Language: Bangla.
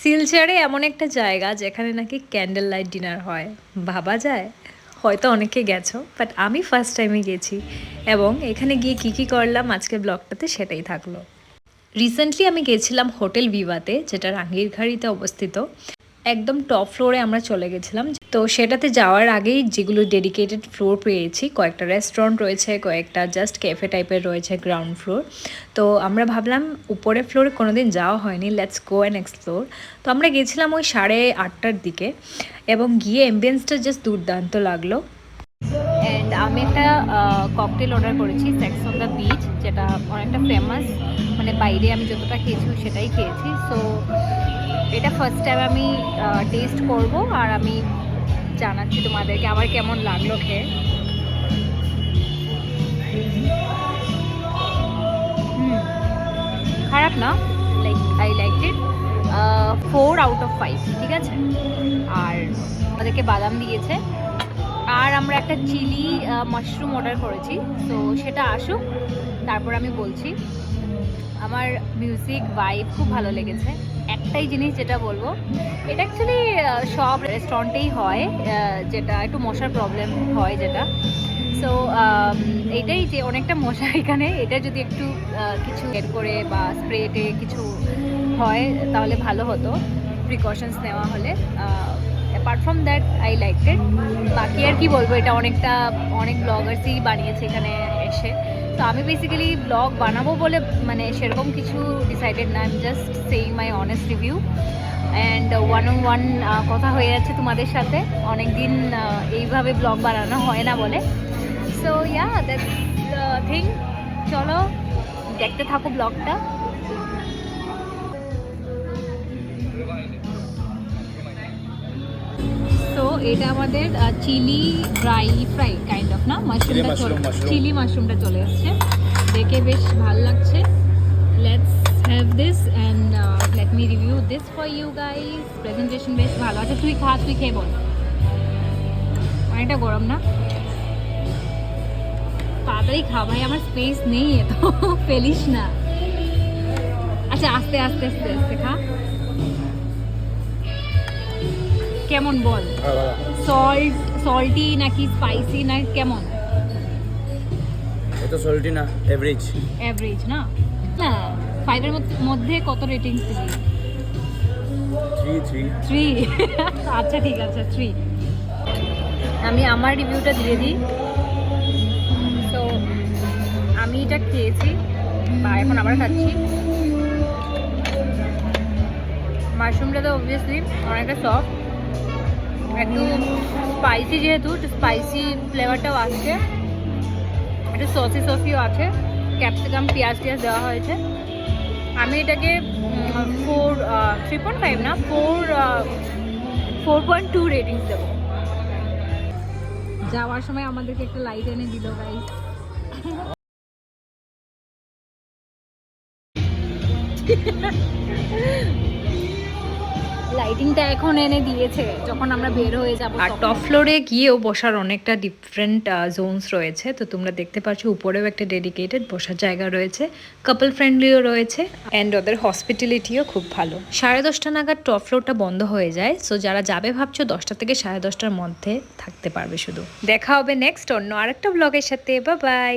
শিলচরে এমন একটা জায়গা যেখানে নাকি ক্যান্ডেল লাইট ডিনার হয়, ভাবা যায়? হয়তো অনেকে গেছো, বাট আমি ফার্স্ট টাইমে গেছি। এবং এখানে গিয়ে কী করলাম আজকে ব্লগটাতে সেটাই থাকলো। রিসেন্টলি আমি গেছিলাম হোটেল ভিভাতে, যেটা রাঙ্গিরখাড়িতে অবস্থিত। একদম টপ ফ্লোরে আমরা চলে গেছিলাম। তো সেটাতে যাওয়ার আগেই যেগুলো ডেডিকেটেড ফ্লোর পেয়েছি, কয়েকটা রেস্টুরেন্ট রয়েছে, কয়েকটা জাস্ট ক্যাফে টাইপের রয়েছে গ্রাউন্ড ফ্লোর। তো আমরা ভাবলাম উপরে ফ্লোরে কোনোদিন যাওয়া হয়নি, লেটস গো অ্যান্ড এক্সপ্লোর। তো আমরা গেছিলাম ওই 8:30টার দিকে, এবং গিয়ে অ্যাম্বিয়েন্সটা জাস্ট দুর্দান্ত লাগলো। অ্যান্ড আমি একটা ককটেল অর্ডার করেছি, সেক্স অন দ্য বিচ, যেটা অনেকটা ফেমাস। মানে বাইরে আমি যতটা খেয়েছি সেটাই খেয়েছি। সো এটা ফার্স্ট টাইম আমি টেস্ট করব, আর আমি জানাচ্ছি তোমাদেরকে আমার কেমন লাগলো খেয়ে। খারাপ না, লাইক আই লাইক ইট। 4/5, ঠিক আছে। আর আমাদেরকে বাদাম দিয়েছে, আর আমরা একটা চিলি মাশরুম অর্ডার করেছি। তো সেটা আসুক, তারপর আমি বলছি। আমার মিউজিক ভাইব খুব ভালো লেগেছে। একটাই জিনিস যেটা বলবো, এটা অ্যাকচুয়ালি সব রেস্টুরেন্টেই হয়, যেটা একটু মশার প্রবলেম হয় যেটা। সো এটাই যে অনেকটা মশা এখানে, এটা যদি একটু কিছু এড করে বা স্প্রেতে কিছু হয় তাহলে ভালো হতো, প্রিকশনস নেওয়া হলে। Apart from that I like it. বাকি আর কি বলবো, এটা অনেক ব্লগার্সই বানিয়েছে এখানে এসে। তো আমি বেসিক্যালি ব্লগ বানাবো বলে মানে সেরকম কিছু ডিসাইডেড না, I am just saying my honest review. And one on one কথা হয়ে যাচ্ছে তোমাদের সাথে, অনেক দিন এইভাবে ব্লগ বানানো হয় না বলে। So yeah, that's the thing. চলো দেখতে থাকো ব্লগটা। তো এটা আমাদের chilli dry fry kind of, না মাশরুমটা চিলি মাশরুমটা চলে এসছে, দেখে বেশ ভালো লাগছে। Let's have this and let me review this for you guys. Presentation বেশ ভালো আছে। তুই খেয়ে বল। অনেকটা গরম না? তাড়াতাড়ি খা ভাই, আমার স্পেস নেই, এত ফেলিস না। আচ্ছা, আস্তে আস্তে আস্তে আস্তে খা। কেমন বল? সল্টি নাকি স্পাইসি না কেমন? এটা সল্টি না, এভারেজ। এভারেজ না? না, 5 এর মধ্যে কত রেটিংস দিবি? 3 আচ্ছা ঠিক আছে, 3। আমি আমার রিভিউটা দিয়ে দিই। তো আমি এটা খেয়েছি বা এখন আবার খাচ্ছি। মাশরুমটা তো অবভিয়াসলি অনেকটা সফট, একটু স্পাইসি, যেহেতু একটু স্পাইসি ফ্লেভারটাও আসছে, একটু সসিও আছে, ক্যাপসিকাম পেঁয়াজ দেওয়া হয়েছে। আমি এটাকে 3.5 না, 4.2 রেটিংস দেবো। যাওয়ার সময় আমাদেরকে একটা লাইট এনে দিল গাইস। লাইটিংটা এখন এনে দিয়েছে যখন আমরা বের হয়ে যাব। আর টপ ফ্লোরে গিয়েও বসার অনেকটা ডিফারেন্ট জোনস রয়েছে। তো তোমরা দেখতে পাচ্ছ উপরেও একটা ডেডিকেটেড বসার জায়গা রয়েছে, কাপল ফ্রেন্ডলিও রয়েছে, অ্যান্ড ওদের হসপিটালিটিও খুব ভালো। 10:30 নাগাদ টপ ফ্লোরটা বন্ধ হয়ে যায়। সো যারা যাবে ভাবছো 10টা থেকে 10:30টার মধ্যে থাকতে পারবে শুধু। দেখা হবে নেক্সট অন্য আরেকটা ব্লগের সাথে। Bye bye.